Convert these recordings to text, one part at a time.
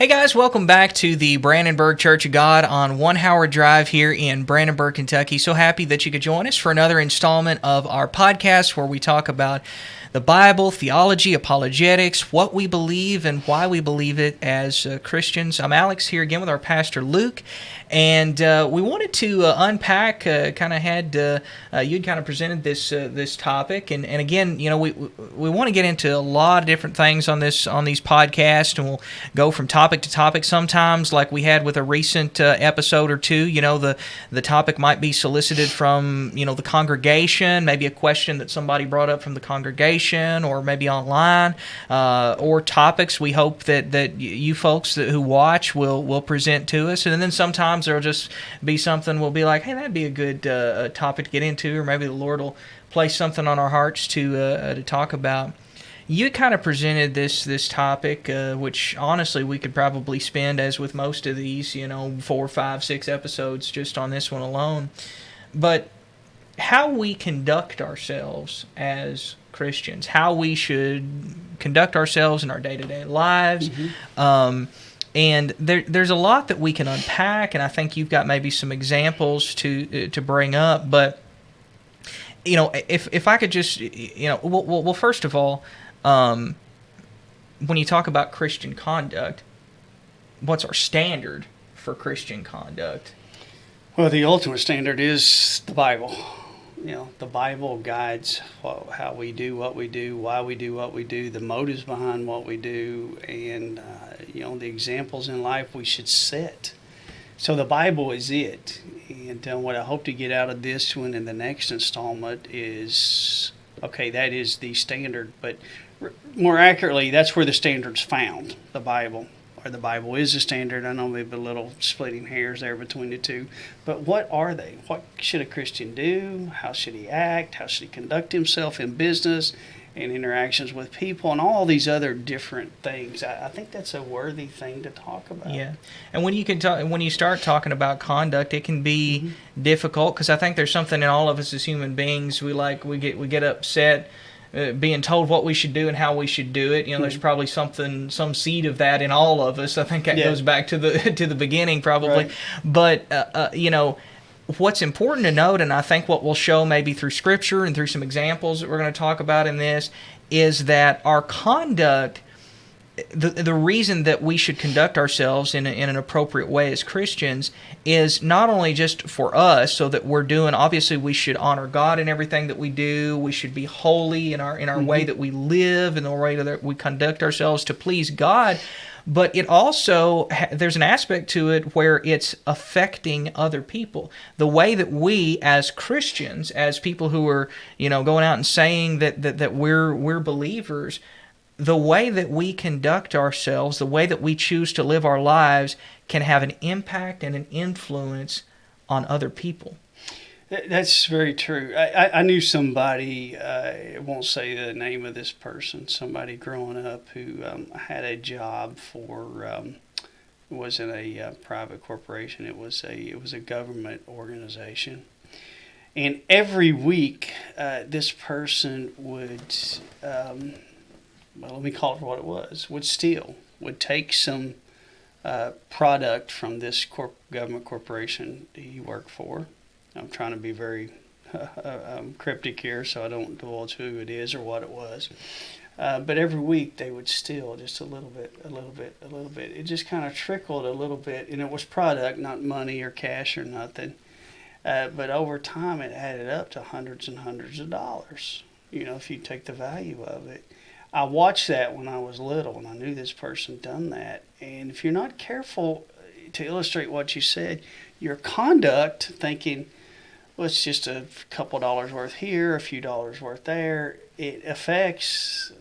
Hey guys, welcome back to the Brandenburg Church of God on One Howard Drive here in Brandenburg, Kentucky. So happy that you could join us for another installment of our podcast where we talk about the Bible, theology, apologetics, what we believe and why we believe it as Christians. I'm Alex here again with our pastor Luke, and we wanted to unpack, you'd kind of presented this topic, and again, you know, we want to get into a lot of different things on these podcasts, and we'll go from topic to topic. Sometimes, like we had with a recent episode or two, you know, the topic might be solicited from, you know, the congregation, maybe a question that somebody brought up from the congregation, or maybe online, or topics we hope that you folks who watch will present to us. And then sometimes there'll just be something we'll be like, hey, that'd be a good topic to get into, or maybe the Lord will place something on our hearts to talk about. You kind of presented this topic, which honestly we could probably spend, as with most of these, 4, 5, 6 episodes just on this one alone. But how we conduct ourselves as Christians, how we should conduct ourselves in our day-to-day lives. Mm-hmm. And there's a lot that we can unpack, and I think you've got maybe some examples to bring up. But, you know, if I could just, well, first of all, when you talk about Christian conduct, what's our standard for Christian conduct? Well, the ultimate standard is the Bible. You know, the Bible guides how we do what we do, why we do what we do, the motives behind what we do, and, the examples in life we should set. So the Bible is it. And what I hope to get out of this one and the next installment is, okay, that is the standard, but more accurately, that's where the standard's found, the Bible. Or the Bible is the standard. I know maybe a little splitting hairs there between the two. But what are they? What should a Christian do? How should he act? How should he conduct himself in business and interactions with people and all these other different things? I think that's a worthy thing to talk about. Yeah. And when you start talking about conduct, it can be difficult, because I think there's something in all of us as human beings. We get upset being told what we should do and how we should do it. There's probably some seed of that in all of us. I think that goes back to the beginning probably. Right. But what's important to note, and I think what we'll show maybe through Scripture and through some examples that we're going to talk about in this, is that our conduct, the reason that we should conduct ourselves in an appropriate way as Christians, is not only just for us, so that obviously we should honor God in everything that we do. We should be holy in our way that we live, in the way that we conduct ourselves to please God. But it also, there's an aspect to it where it's affecting other people. The way that we, as Christians, as people who are, going out and saying that we're believers, the way that we conduct ourselves, the way that we choose to live our lives, can have an impact and an influence on other people. That's very true. I knew somebody, I won't say the name of this person, somebody growing up who had a job for, it wasn't a private corporation, it was a government organization. And every week, this person would, let me call it what it was, would take some product from this government corporation he worked for. I'm trying to be very cryptic here, so I don't divulge who it is or what it was. But every week they would steal just a little bit. It just kind of trickled a little bit, and it was product, not money or cash or nothing. But over time it added up to hundreds and hundreds of dollars, if you take the value of it. I watched that when I was little, and I knew this person done that. And if you're not careful, to illustrate what you said, your conduct, thinking, well, it's just a couple dollars worth here, a few dollars worth there, it affects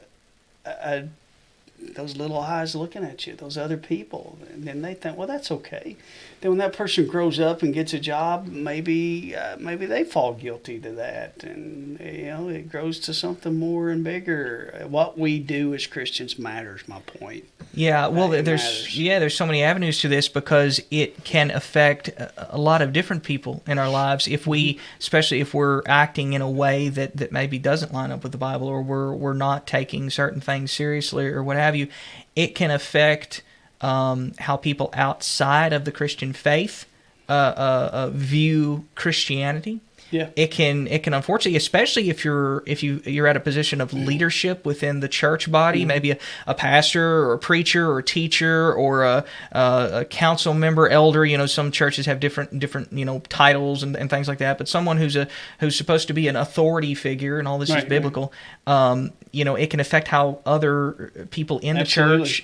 those little eyes looking at you, those other people. And then they think, well, that's okay. Then when that person grows up and gets a job, maybe they fall guilty to that. And, it grows to something more and bigger. What we do as Christians matters, my point. Yeah, well, there's so many avenues to this, because it can affect a lot of different people in our lives especially if we're acting in a way that maybe doesn't line up with the Bible, or we're not taking certain things seriously or what have you. It can affect how people outside of the Christian faith view Christianity. Yeah. It can unfortunately, especially if you're at a position of leadership within the church body, maybe a pastor or a preacher or a teacher or a council member, elder. Some churches have different titles and things like that. But someone who's supposed to be an authority figure, and all this is biblical. It can affect how other people in the church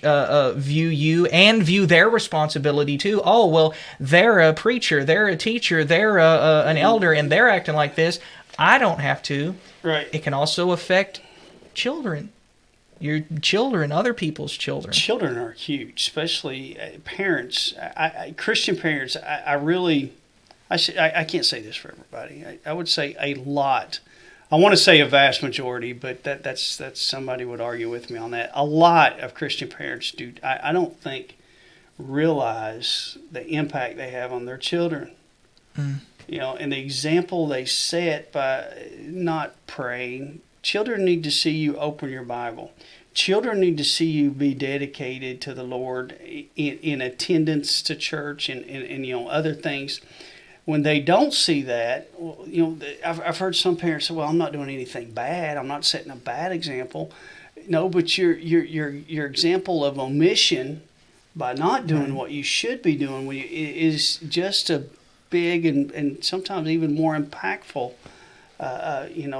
view you and view their responsibility too. Oh, well, they're a preacher, they're a teacher, they're an elder, and they're acting like this. I don't have to. Right. It can also affect children. Your children, other people's children. Children are huge, especially parents. Christian parents. I can't say this for everybody. I would say a lot. I want to say a vast majority, but that's somebody would argue with me on that. A lot of Christian parents do. I don't think realize the impact they have on their children. And the example they set by not praying. Children need to see you open your Bible. Children need to see you be dedicated to the Lord in attendance to church and other things. When they don't see that, I've heard some parents say, "Well, I'm not doing anything bad. I'm not setting a bad example." No, but your example of omission by not doing what you should be doing is just a big and sometimes even more impactful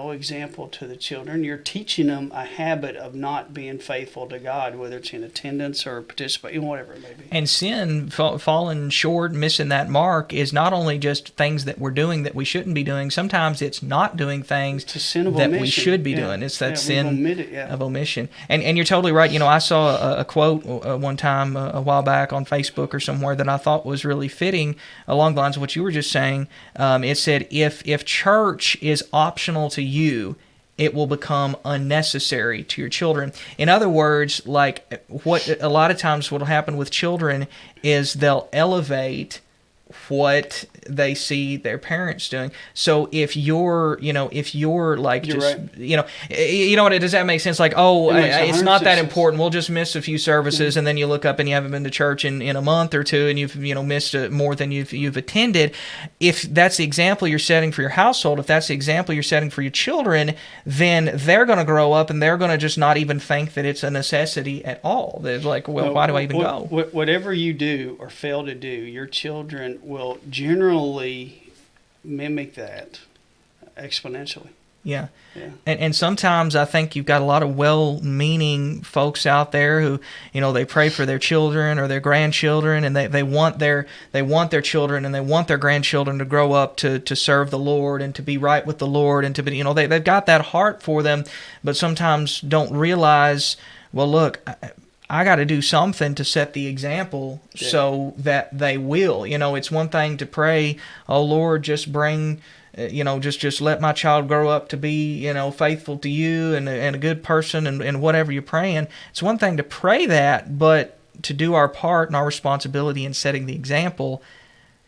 example to the children. You're teaching them a habit of not being faithful to God, whether it's in attendance or participating, whatever it may be. And sin, falling short, missing that mark, is not only just things that we're doing that we shouldn't be doing. Sometimes it's not doing things that we should be doing. It's that sin of omission. And you're totally right. I saw a quote one time a while back on Facebook or somewhere that I thought was really fitting along the lines of what you were just saying. It said, if church is optional to you, it will become unnecessary to your children. In other words, like what a lot of times what will happen with children is they'll elevate what they see their parents doing. So if you're like, you're just, right. Does that make sense? Like, it's not that sense. important. We'll just miss a few services, and then you look up and you haven't been to church in a month or two, and you've missed more than you've attended. If that's the example you're setting for your household, if that's the example you're setting for your children, then they're going to grow up and they're going to just not even think that it's a necessity at all. They're like, well, why do I even go? Whatever you do or fail to do, your children will generally mimic that exponentially. Yeah. And sometimes I think you've got a lot of well-meaning folks out there who, they pray for their children or their grandchildren, and they want their children and they want their grandchildren to grow up to serve the Lord and to be right with the Lord and to be, they've got that heart for them, but sometimes don't realize, well, look, I got to do something to set the example so that they will. It's one thing to pray, oh, Lord, just bring, just let my child grow up to be, faithful to you and a good person and whatever you're praying. It's one thing to pray that, but to do our part and our responsibility in setting the example,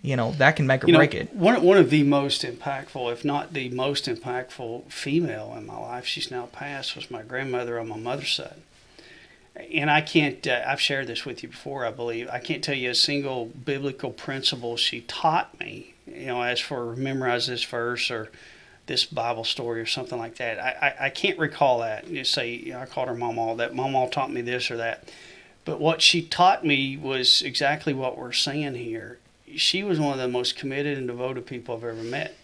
that can make or break it. One of the most impactful, if not the most impactful female in my life, she's now passed, was my grandmother on my mother's side. And I can't, I've shared this with you before, I believe. I can't tell you a single biblical principle she taught me, as for memorize this verse or this Bible story or something like that. I can't recall that. You say, I called her Mama, that Mama taught me this or that. But what she taught me was exactly what we're saying here. She was one of the most committed and devoted people I've ever met.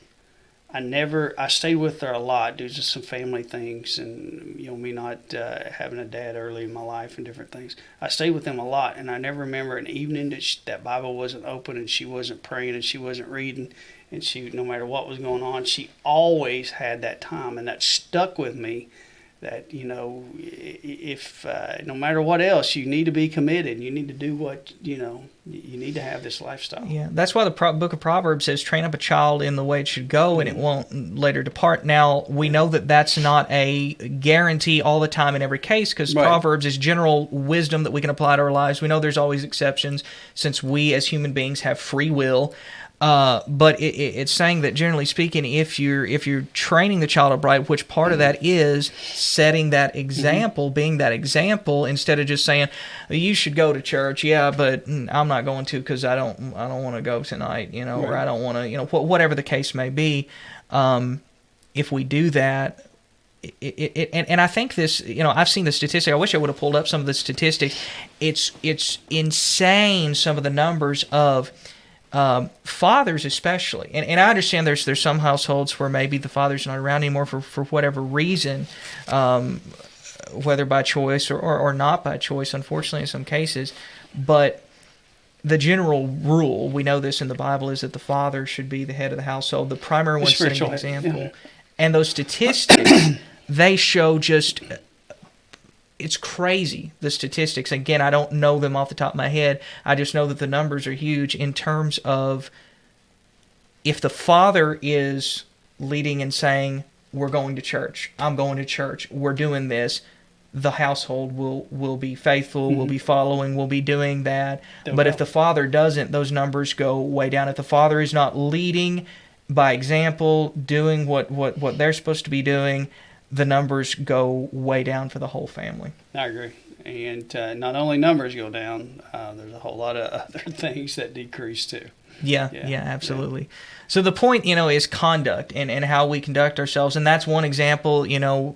I stayed with her a lot due to some family things and, me not having a dad early in my life and different things. I stayed with them a lot, and I never remember an evening that Bible wasn't open and she wasn't praying and she wasn't reading, and she, no matter what was going on, she always had that time, and that stuck with me. That, if no matter what else, you need to be committed. You need to do what, you need to have this lifestyle. Yeah, that's why the book of Proverbs says, train up a child in the way it should go, and it won't later depart. Now, we know that that's not a guarantee all the time in every case, because Proverbs is general wisdom that we can apply to our lives. We know there's always exceptions, since we as human beings have free will. But it's saying that generally speaking, if you're training the child upright, which part of that is setting that example, being that example, instead of just saying you should go to church, yeah, but I'm not going to because I don't want to go tonight, or Right. I don't want to, whatever the case may be. If we do that, and I think this, I've seen the statistic. I wish I would have pulled up some of the statistics. It's insane, some of the numbers of fathers especially, and I understand there's some households where maybe the father's not around anymore for whatever reason, whether by choice or not by choice, unfortunately in some cases. But the general rule, we know this in the Bible, is that the father should be the head of the household, the primary one setting the Spiritual head, example. yeah. And those statistics, they show just, it's crazy, the statistics. Again, I don't know them off the top of my head. I just know that the numbers are huge in terms of if the father is leading and saying, we're going to church, I'm going to church, we're doing this, the household will be faithful, will be following, will be doing that. But if the father doesn't, those numbers go way down. If the father is not leading by example, doing what they're supposed to be doing, the numbers go way down for the whole family. I agree. And not only numbers go down, there's a whole lot of other things that decrease too. Yeah, absolutely. So the point, is conduct and how we conduct ourselves. And that's one example,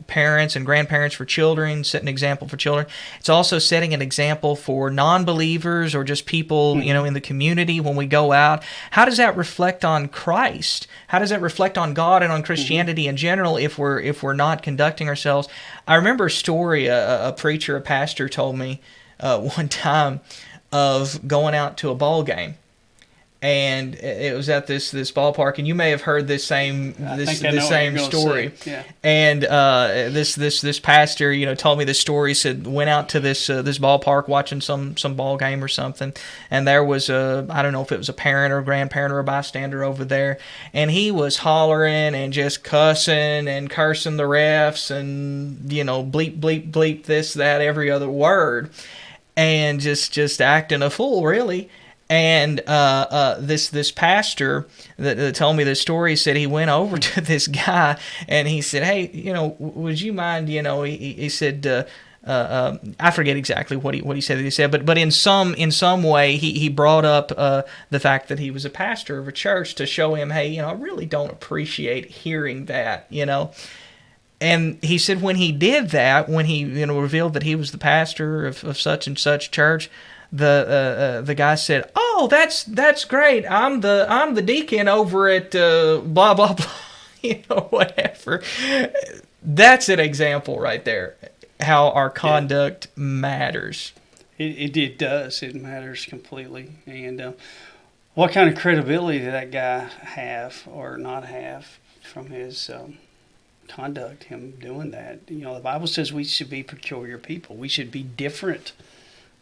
parents and grandparents for children, set an example for children. It's also setting an example for non-believers or just people, in the community when we go out. How does that reflect on Christ? How does that reflect on God and on Christianity in general if we're not conducting ourselves? I remember a story a preacher, a pastor told me one time of going out to a ball game. And it was at this ballpark, and you may have heard this same story. Yeah. And this pastor, told me this story. He said went out to this ballpark watching some ball game or something, and there was I don't know if it was a parent or a grandparent or a bystander over there, and he was hollering and just cussing and cursing the refs and bleep bleep bleep this that every other word, and just acting a fool really. And this pastor that told me this story said he went over to this guy and he said, "Hey, would you mind?" He said, I forget exactly what he said that he said, but in some way he brought up the fact that he was a pastor of a church to show him, hey, I really don't appreciate hearing that, And he said when he did that, when he revealed that he was the pastor of such and such church, the guy said, "Oh, that's great. I'm the deacon over at blah blah blah," whatever. That's an example right there. How our conduct matters. It does. It matters completely. And what kind of credibility did that guy have or not have from his conduct? Him doing that. The Bible says we should be peculiar people. We should be different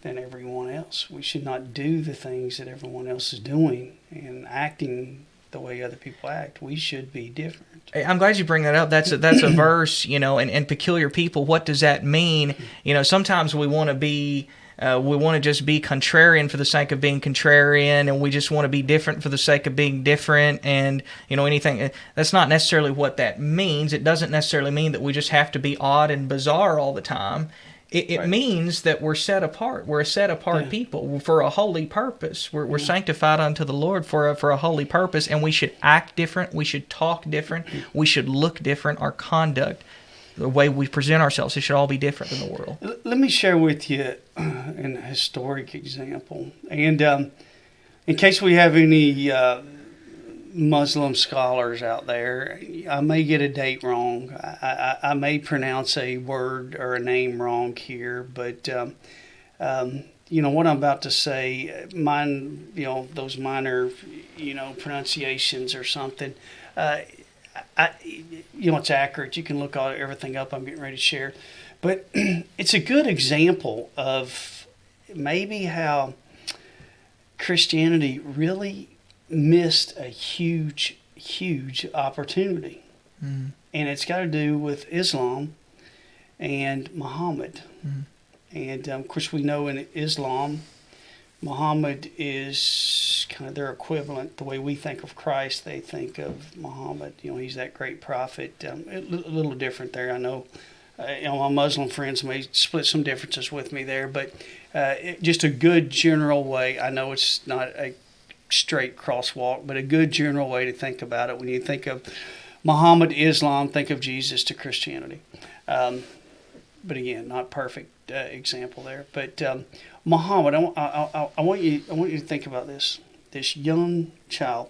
than everyone else. We should not do the things that everyone else is doing and acting the way other people act. We should be different. I'm glad you bring that up. That's a verse, and peculiar people. What does that mean? Sometimes we want to be, we want to just be contrarian for the sake of being contrarian, and we just want to be different for the sake of being different, and anything. That's not necessarily what that means. It doesn't necessarily mean that we just have to be odd and bizarre all the time. It right. means that we're set apart. We're a set apart people for a holy purpose. We're sanctified unto the Lord for a holy purpose, and we should act different. We should talk different. We should look different. Our conduct, the way we present ourselves, it should all be different than the world. Let me share with you an historic example. And in case we have any Muslim scholars out there, I may get a date wrong. I may pronounce a word or a name wrong here, but what I'm about to say, mine, those minor, pronunciations or something, it's accurate. You can look everything up I'm getting ready to share, but it's a good example of maybe how Christianity really missed a huge opportunity. And it's got to do with Islam and Muhammad. And of course we know in Islam Muhammad is kind of their equivalent. The way we think of Christ, they think of Muhammad. He's that great prophet. A little different there, I know. My Muslim friends may split some differences with me there, but just a good general way. I know it's not a straight crosswalk, but a good general way to think about it. When you think of Muhammad, Islam, think of Jesus to Christianity. But again, not perfect example there. But Muhammad, I want you to think about this. This young child,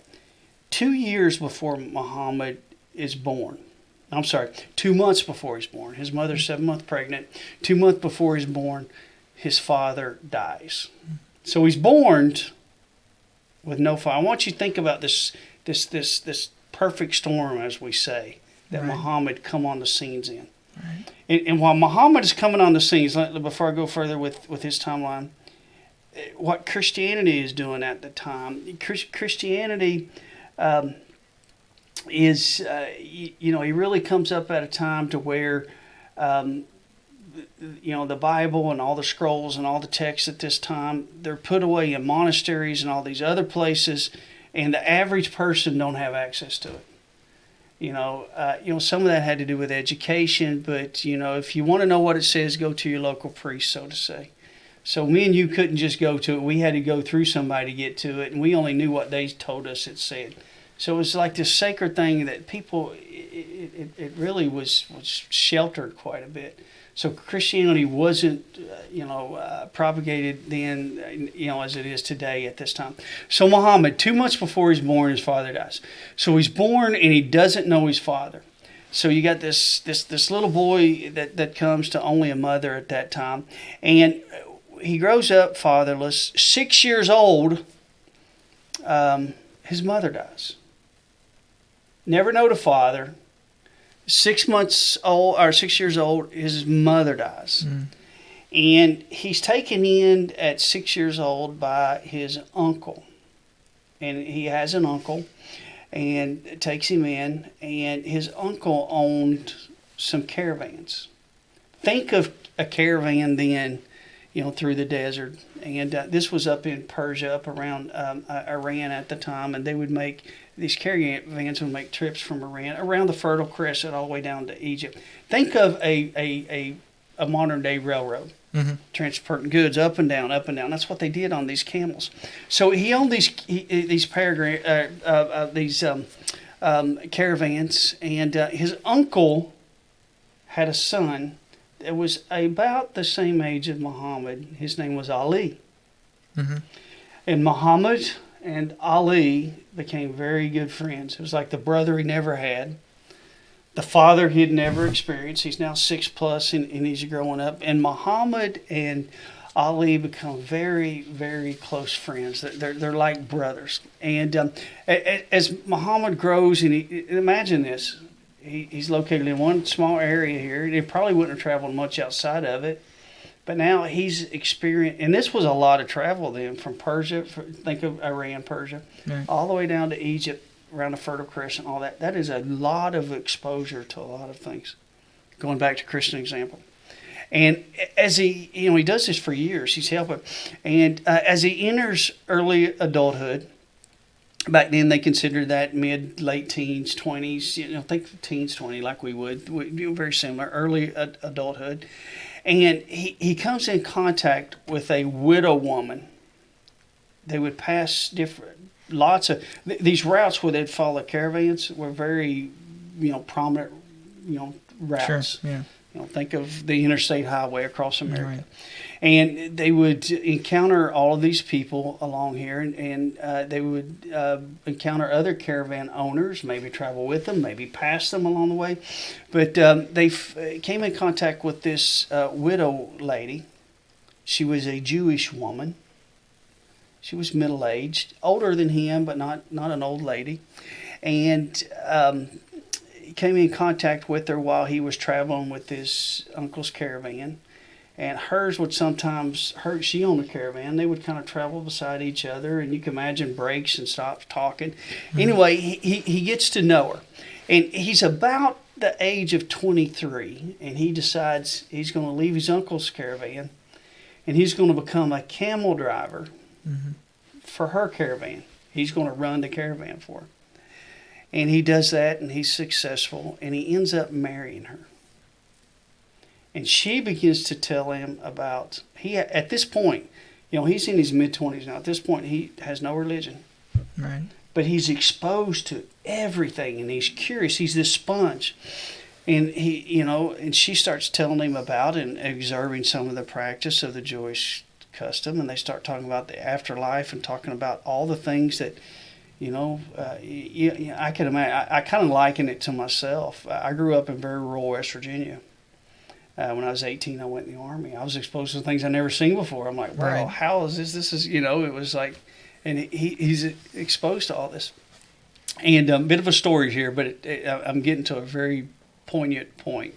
2 years before Muhammad is born. I'm sorry, 2 months before he's born. His mother's 7 months pregnant. 2 months before he's born, his father dies. So he's born with no father. I want you to think about this perfect storm, as we say, that Right. Muhammad come on the scenes in. Right. And while Muhammad is coming on the scenes, before I go further with his timeline, what Christianity is doing at the time, Christianity is, he really comes up at a time to where, the Bible and all the scrolls and all the texts at this time, they're put away in monasteries and all these other places, and the average person don't have access to it. Some of that had to do with education, but, if you want to know what it says, go to your local priest, so to say. So me and you couldn't just go to it. We had to go through somebody to get to it, and we only knew what they told us it said. So it was like this sacred thing that people, it really was sheltered quite a bit. So Christianity wasn't, propagated then, as it is today at this time. So Muhammad, 2 months before he's born, his father dies. So he's born and he doesn't know his father. So you got this little boy that comes to only a mother at that time, and he grows up fatherless. 6 years old, his mother dies. Never know the father. 6 months old or 6 years old, his mother dies. And he's taken in at 6 years old by his uncle. And he has an uncle and takes him in. And his uncle owned some caravans. Think of a caravan then, through the desert. And this was up in Persia, up around Iran at the time. And they would these caravans would make trips from Iran around the Fertile Crescent all the way down to Egypt. Think of a modern day railroad, transporting goods up and down, up and down. That's what they did on these camels. So he owned these caravans, and his uncle had a son that was about the same age as Muhammad. His name was Ali. And Muhammad and Ali became very good friends. It was like the brother he never had, the father he had never experienced. He's now 6+ and he's growing up. And Muhammad and Ali become very, very close friends. They're like brothers. And as Muhammad grows, and imagine this, he's located in one small area here. He probably wouldn't have traveled much outside of it. But now he's experienced, and this was a lot of travel then, from Persia, think of Iran, Persia, Right. all the way down to Egypt, around the Fertile Crescent, all that. That is a lot of exposure to a lot of things, going back to Christian example. And as he does this for years, he's helping. And as he enters early adulthood, back then they considered that late teens, 20s, think of teens, 20, like we would, very similar, early adulthood. And he comes in contact with a widow woman. They would pass lots of these routes where they'd follow caravans were very, prominent, routes. Sure. Yeah. Think of the interstate highway across America. Right. And they would encounter all of these people along here, and they would encounter other caravan owners, maybe travel with them, maybe pass them along the way. But they came in contact with this widow lady. She was a Jewish woman. She was middle-aged, older than him, but not an old lady. And came in contact with her while he was traveling with his uncle's caravan. And hers would sometimes, she owned a caravan, they would kind of travel beside each other, and you can imagine breaks and stops talking. Anyway, he gets to know her. And he's about the age of 23, and he decides he's going to leave his uncle's caravan, and he's going to become a camel driver for her caravan. He's going to run the caravan for her. And he does that, and he's successful, and he ends up marrying her. And she begins to tell him about, at this point, he's in his mid-20s now. At this point, he has no religion. Right. But he's exposed to everything, and he's curious. He's this sponge. And and she starts telling him about and observing some of the practice of the Jewish custom, and they start talking about the afterlife and talking about all the things that, I can imagine. I kind of liken it to myself. I grew up in very rural West Virginia. When I was 18, I went in the Army. I was exposed to things I'd never seen before. I'm like, wow, right. How is this? This is, it was like, and he's exposed to all this. And a bit of a story here, but I'm getting to a very poignant point.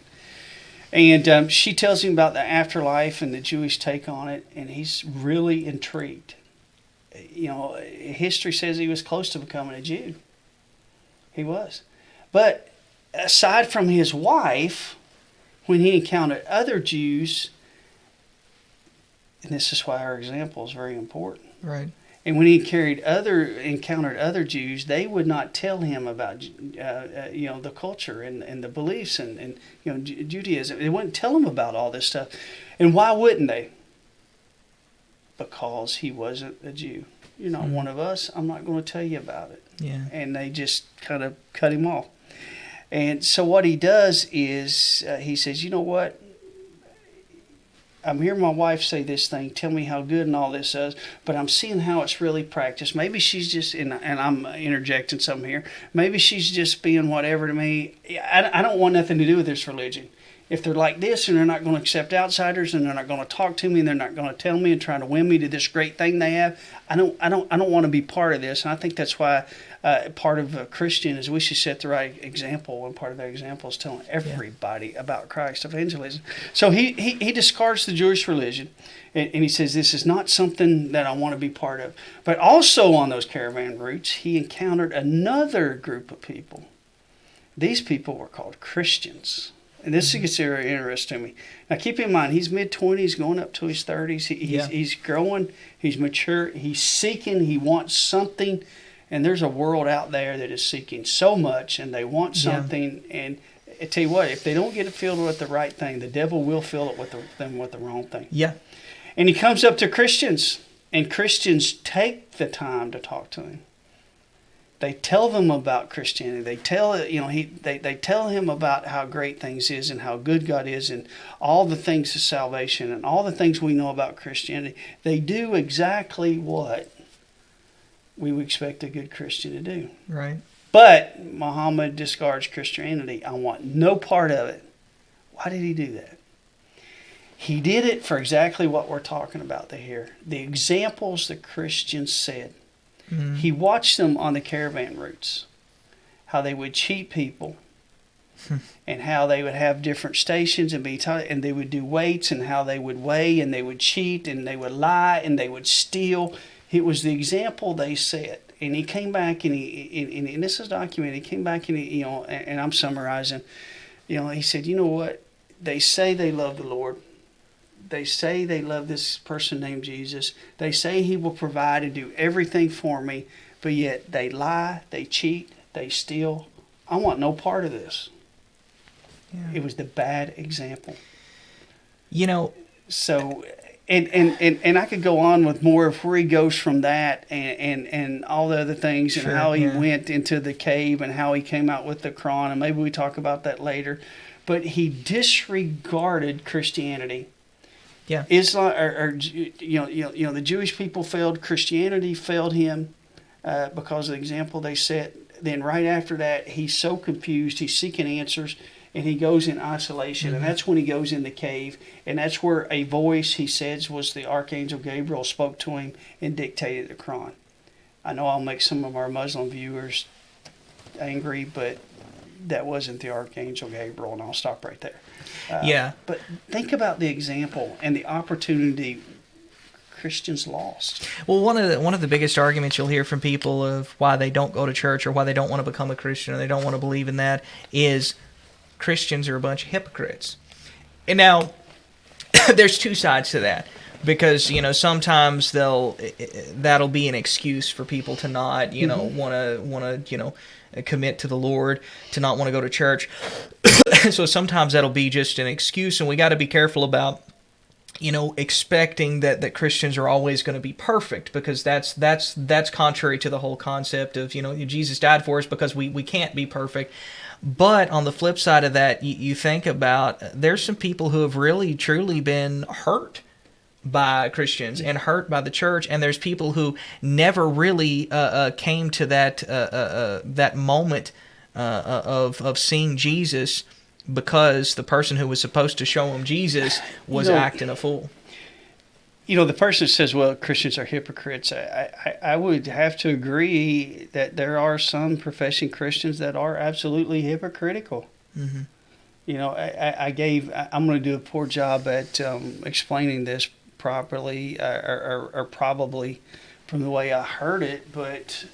And she tells him about the afterlife and the Jewish take on it, and he's really intrigued. History says he was close to becoming a Jew. He was. But aside from his wife, when he encountered other Jews, and this is why our example is very important. Right. And when he encountered other Jews, they would not tell him about the culture and the beliefs and Judaism. They wouldn't tell him about all this stuff. And why wouldn't they? Because he wasn't a Jew. You're not one of us. I'm not going to tell you about it. Yeah. And they just kind of cut him off. And so what he does is he says, you know what? I'm hearing my wife say this thing, tell me how good and all this is, but I'm seeing how it's really practiced. Maybe she's just, and I'm interjecting something here, maybe she's just being whatever to me. I don't want nothing to do with this religion. If they're like this and they're not going to accept outsiders and they're not going to talk to me and they're not going to tell me and try to win me to this great thing they have, I don't want to be part of this. And I think that's why part of a Christian is we should set the right example. And part of that example is telling everybody about Christ, evangelism. So he discards the Jewish religion and he says this is not something that I want to be part of. But also on those caravan routes, he encountered another group of people. These people were called Christians. And this gets very interesting to me. Now, keep in mind, he's mid-20s, going up to his 30s. He's growing. He's mature. He's seeking. He wants something. And there's a world out there that is seeking so much, and they want something. Yeah. And I tell you what, if they don't get it filled with the right thing, the devil will fill it with them with the wrong thing. Yeah. And he comes up to Christians, and Christians take the time to talk to him. They tell them about Christianity. They tell they tell him about how great things is and how good God is and all the things of salvation and all the things we know about Christianity. They do exactly what we would expect a good Christian to do. Right. But Muhammad discards Christianity. I want no part of it. Why did he do that? He did it for exactly what we're talking about here. The examples the Christians said. Mm-hmm. He watched them on the caravan routes, how they would cheat people and how they would have different stations and and they would do weights and how they would weigh and they would cheat and they would lie and they would steal. It was the example they set. And he came back and and this is documented. He came back and and I'm summarizing, he said, you know what? They say they love the Lord. They say they love this person named Jesus. They say he will provide and do everything for me, but yet they lie, they cheat, they steal. I want no part of this. Yeah. It was the bad example. So, and I could go on with more of where he goes from that and all the other things and how he went into the cave and how he came out with the Quran, and maybe we talk about that later. But he disregarded Christianity. Yeah. Islam, the Jewish people failed. Christianity failed him because of the example they set. Then right after that, he's so confused. He's seeking answers, and he goes in isolation. Mm-hmm. And that's when he goes in the cave. And that's where a voice, he says, was the Archangel Gabriel, spoke to him and dictated the Quran. I know I'll make some of our Muslim viewers angry, but that wasn't the Archangel Gabriel, and I'll stop right there. But think about the example and the opportunity Christians lost. Well, one of the biggest arguments you'll hear from people of why they don't go to church or why they don't want to become a Christian or they don't want to believe in that is Christians are a bunch of hypocrites. And now, there's two sides to that. because sometimes that'll be an excuse for people to not want to commit to the Lord, to not want to go to church. So sometimes that'll be just an excuse, and we got to be careful about expecting that Christians are always going to be perfect, because that's contrary to the whole concept of Jesus died for us because we can't be perfect. But on the flip side of that, you think about, there's some people who have really truly been hurt by Christians and hurt by the church, and there's people who never really came to that moment of seeing Jesus, because the person who was supposed to show them Jesus was acting a fool. The person says, well, Christians are hypocrites. I would have to agree that there are some professing Christians that are absolutely hypocritical. Mm-hmm. I'm going to do a poor job at explaining this properly, or probably from the way I heard it, but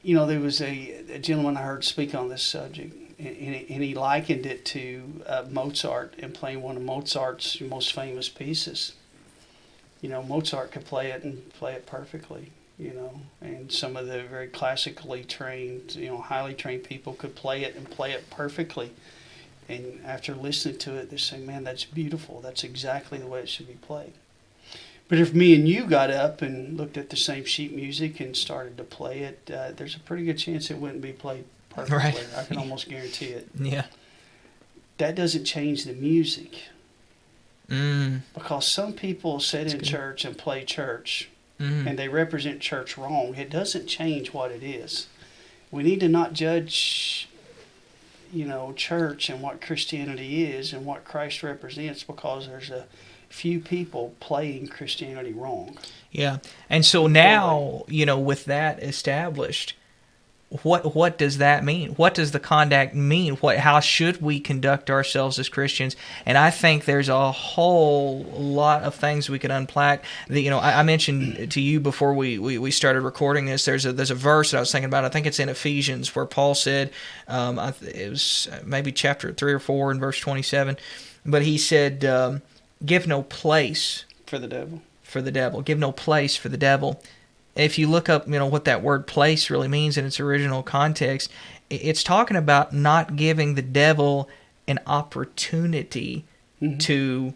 there was a gentleman I heard speak on this subject, and he likened it to Mozart and playing one of Mozart's most famous pieces. Mozart could play it perfectly, and some of the very classically trained, highly trained people could play it perfectly. And after listening to it, they're saying, man, that's beautiful. That's exactly the way it should be played. But if me and you got up and looked at the same sheet music and started to play it, there's a pretty good chance it wouldn't be played perfectly. Right. I can almost guarantee it. Yeah. That doesn't change the music. Mm. Because some people sit in church and play church, and they represent church wrong. It doesn't change what it is. We need to not judge, church and what Christianity is and what Christ represents, because there's a few people playing Christianity wrong. Yeah. And so now, with that established, what does that mean? What does the conduct mean? How should we conduct ourselves as Christians? And I think there's a whole lot of things we could unpack. I mentioned to you before we started recording this, there's a verse that I was thinking about. I think it's in Ephesians, where Paul said, it was maybe chapter 3 or 4 in verse 27, but he said, give no place for the devil. Give no place for the devil. If you look up, what that word place really means in its original context, it's talking about not giving the devil an opportunity to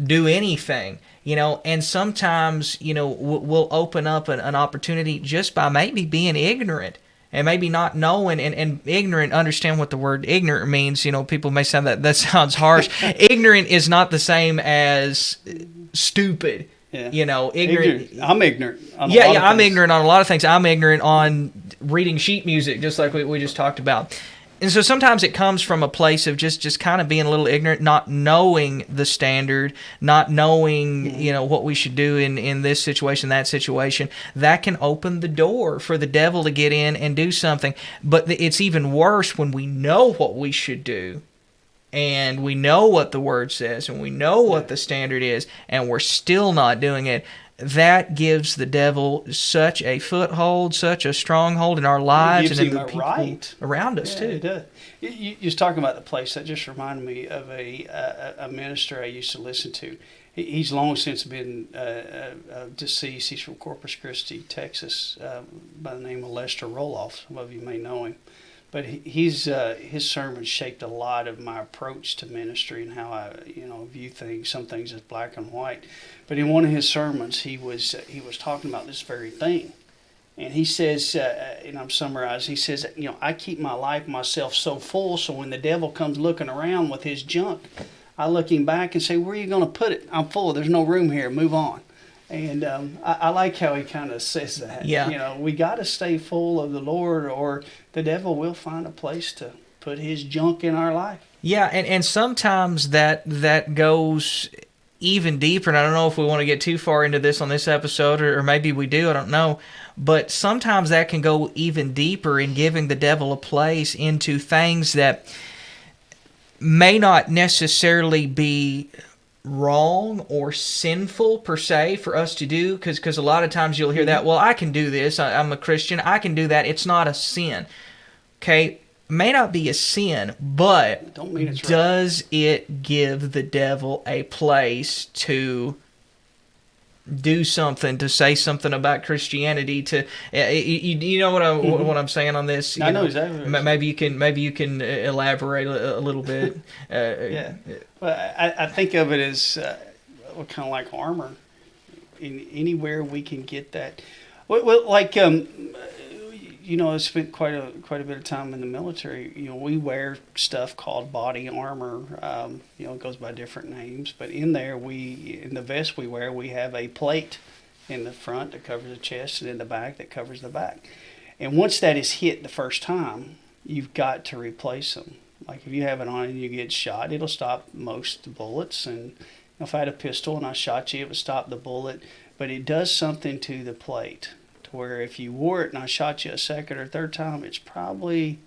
do anything, and sometimes, we'll open up an opportunity just by maybe being ignorant. And maybe not knowing, and ignorant, understand what the word ignorant means. People may say that sounds harsh. Ignorant is not the same as stupid. Yeah. Ignorant. I'm ignorant. I'm ignorant on a lot of things. I'm ignorant on reading sheet music, just like we just talked about. And so sometimes it comes from a place of just kind of being a little ignorant, not knowing the standard, not knowing, what we should do in this situation, that situation. That can open the door for the devil to get in and do something. But it's even worse when we know what we should do, and we know what the word says, and we know what the standard is, and we're still not doing it. That gives the devil such a foothold, such a stronghold in our lives and in the people around us, too. It does. You was talking about the place. That just reminded me of a minister I used to listen to. He's long since been deceased. He's from Corpus Christi, Texas, by the name of Lester Roloff. Some of you may know him. But his sermons shaped a lot of my approach to ministry and how I view things. Some things as black and white. But in one of his sermons, he was talking about this very thing, and he says, and I'm summarizing. He says, I keep my life myself so full, so when the devil comes looking around with his junk, I look him back and say, where are you going to put it? I'm full. There's no room here. Move on. And I like how he kind of says that. Yeah. We got to stay full of the Lord, or the devil will find a place to put his junk in our life. Yeah, and sometimes that goes even deeper, and I don't know if we want to get too far into this on this episode, or maybe we do, I don't know. But sometimes that can go even deeper in giving the devil a place into things that may not necessarily be wrong or sinful per se for us to do, because a lot of times you'll hear that, well, I can do this, I'm a Christian, I can do that, it's not a sin. Okay, may not be a sin, but Don't mean it's right. does it give the devil a place to do something, to say something about Christianity? To you know what I'm saying on this? I know exactly what you're saying. Maybe you can elaborate a little bit. Yeah. Well, I think of it as kind of like armor. Anywhere we can get that. Well, like I spent quite a bit of time in the military. We wear stuff called body armor. It goes by different names, but in there in the vest we wear, we have a plate in the front that covers the chest and in the back that covers the back. And once that is hit the first time, you've got to replace them. Like if you have it on and you get shot, it'll stop most bullets. And if I had a pistol and I shot you, it would stop the bullet. But it does something to the plate, to where if you wore it and I shot you a second or third time, it's going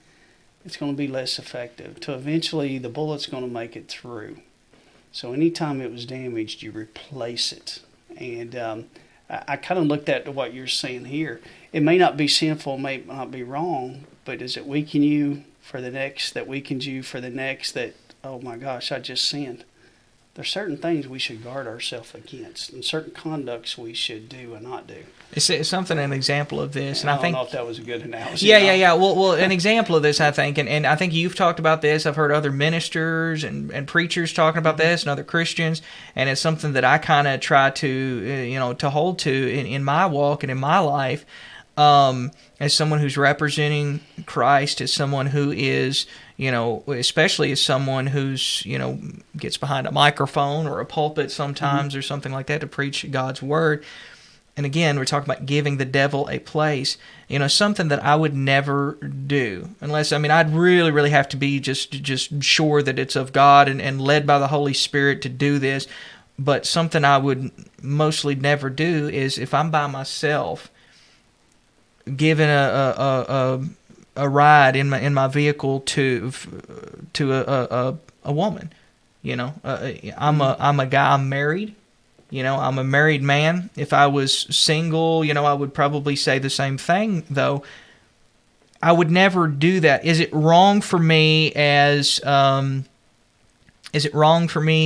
to be less effective. To eventually the bullet's going to make it through. So anytime it was damaged, you replace it. And I kind of looked at what you're saying here. It may not be sinful, may not be wrong, but does it weaken you for the next, that weakens you for the next, that, oh my gosh, I just sinned? There's certain things we should guard ourselves against, and certain conducts we should do and not do. It's something, an example of this, and I think don't know if that was a good analogy. Yeah. Well, an example of this, I think, and I think you've talked about this. I've heard other ministers and preachers talking about this, and other Christians, and it's something that I kind of try to, to hold to in my walk and in my life, as someone who's representing Christ, as someone who is, especially as someone who's, gets behind a microphone or a pulpit sometimes or something like that to preach God's word. And again, we're talking about giving the devil a place, something that I would never do unless, I'd really, really have to be just sure that it's of God and led by the Holy Spirit to do this. But something I would mostly never do is if I'm by myself, giving a ride in my vehicle to a woman. I'm a guy. I'm married. I'm a married man. If I was single, I would probably say the same thing, though. I would never do that. Is it wrong for me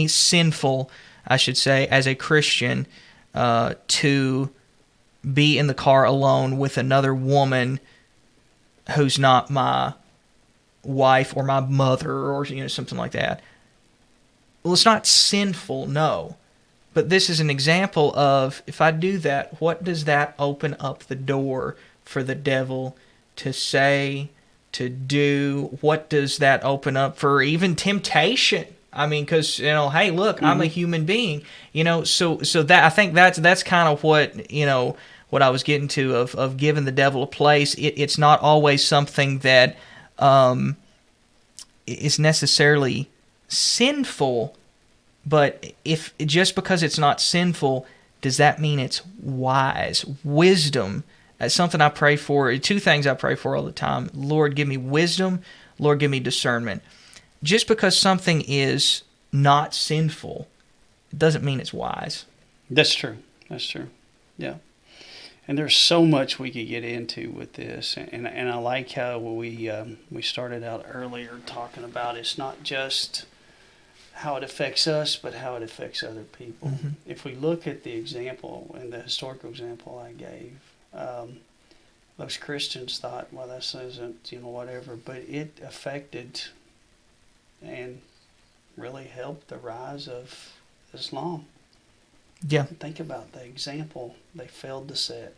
sinful, I should say, as a Christian, to be in the car alone with another woman who's not my wife or my mother or something like that? Well, it's not sinful, no. But this is an example of, if I do that, what does that open up the door for the devil to say, to do? What does that open up for even temptation? Because, hey, look, I'm a human being, so that, I think that's kind of what I was getting to of giving the devil a place. It's not always something that is necessarily sinful, but if just because it's not sinful, does that mean it's wise? Wisdom. That's something I pray for. Two things I pray for all the time. Lord, give me wisdom. Lord, give me discernment. Just because something is not sinful, it doesn't mean it's wise. That's true. Yeah. And there's so much we could get into with this, and I like how we started out earlier talking about it's not just how it affects us, but how it affects other people. Mm-hmm. If we look at the example and the historical example I gave, those Christians thought, well, this isn't whatever, but it affected and really helped the rise of Islam. Yeah. Think about the example they failed to set.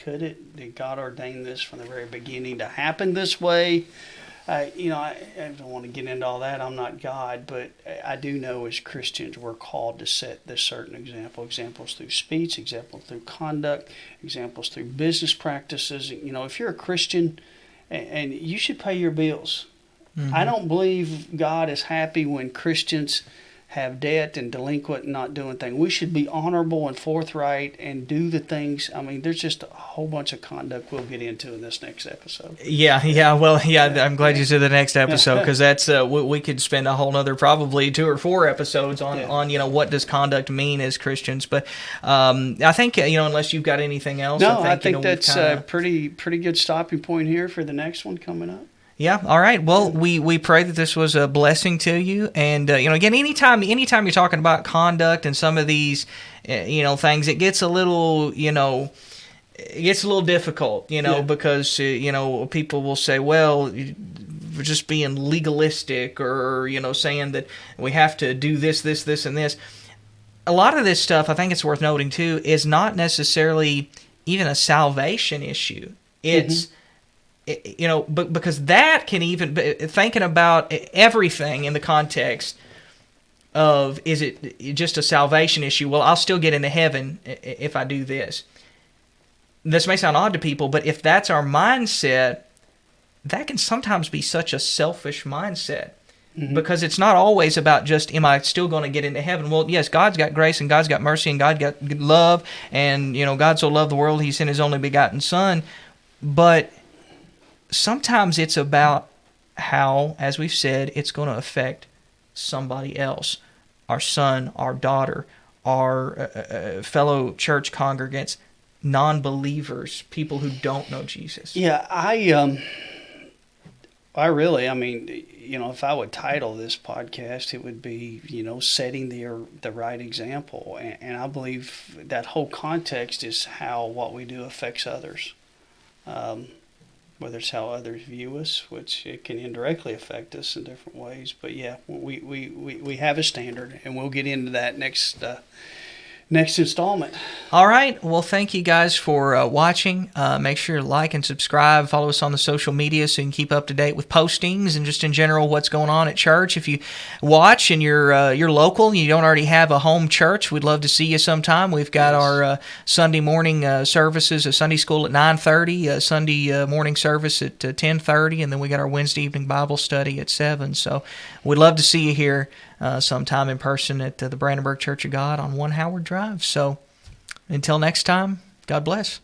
Did God ordain this from the very beginning to happen this way? I don't want to get into all that. I'm not God, but I do know as Christians we're called to set this certain examples through speech, examples through conduct, examples through business practices. If you're a Christian, and you should pay your bills. Mm-hmm. I don't believe God is happy when Christians have debt and delinquent and not doing things. We should be honorable and forthright and do the things. There's just a whole bunch of conduct we'll get into in this next episode. I'm glad you said the next episode, because that's we could spend a whole nother probably 2 or 4 episodes on what does conduct mean as Christians. But I think unless you've got anything else. No, I think that's a pretty good stopping point here for the next one coming up. Yeah. All right. Well, we pray that this was a blessing to you. And again, anytime you're talking about conduct and some of these, things, it gets a little, it gets a little difficult, because people will say, well, we're just being legalistic, or saying that we have to do this, and this. A lot of this stuff, I think it's worth noting too, is not necessarily even a salvation issue. It's because that can even thinking about everything in the context of, is it just a salvation issue? Well, I'll still get into heaven if I do this. This may sound odd to people, but if that's our mindset, that can sometimes be such a selfish mindset. Mm-hmm. Because it's not always about just, am I still going to get into heaven? Well, yes, God's got grace and God's got mercy and God got love, and God so loved the world He sent His only begotten Son. But sometimes it's about how, as we've said, it's going to affect somebody else, our son, our daughter, our fellow church congregants, non-believers, people who don't know Jesus. Yeah, I really, if I would title this podcast, it would be, setting the right example. And I believe that whole context is how what we do affects others. Whether it's how others view us, which it can indirectly affect us in different ways. But yeah, we have a standard, and we'll get into that next installment. All right. Well, thank you guys for watching. Make sure to like and subscribe. Follow us on the social media so you can keep up to date with postings and just in general what's going on at church. If you watch and you're local and you don't already have a home church, we'd love to see you sometime. We've got our Sunday morning services, a Sunday school at 9:30, a Sunday morning service at 10:30, and then we got our Wednesday evening Bible study at 7. So we'd love to see you here sometime in person at the Brandenburg Church of God on 1 Howard Drive. So until next time, God bless.